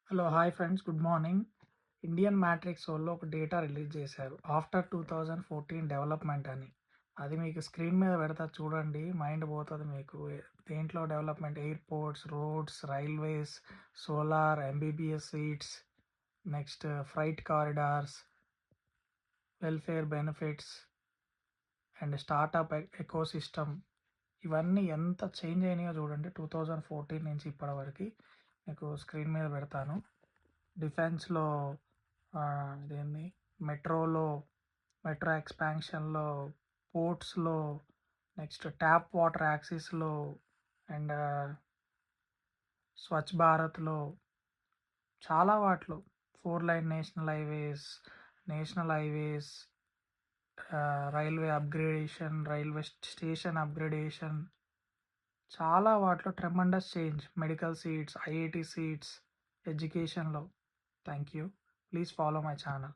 Hello! Hi friends. Good morning. Indian matrix వోళ్ళు ఒక data release చేశారు. ఆఫ్టర్ 2014 డెవలప్‌మెంట్ అని. అది మీకు స్క్రీన్ మీద పెడతా చూడండి. మైండ్ పోతది మీకు. దేంట్లో development airports, roads, railways, solar, MBBS seats, next freight corridors, welfare benefits and startup ecosystem ఇవన్నీ ఎంత చేంజ్ అయినాయో చూడండి. 2014 నుంచి ఇప్పటివరకి మీకు స్క్రీన్ మీద పెడతాను. డిఫెన్స్‌లో ఇదేంది మెట్రో ఎక్స్‌పాన్షన్‌లో, పోర్ట్స్‌లో, నెక్స్ట్ ట్యాప్ వాటర్ యాక్సెస్‌లో అండ్ స్వచ్ఛ్ భారత్‌లో చాలా వాటిలో 4 line national highways, railway upgradation, railway station upgradation చాలా వాటిలో tremendous change. Medical seats, IIT seats, ఎడ్యుకేషన్‌లో. Thank you. Please follow my channel.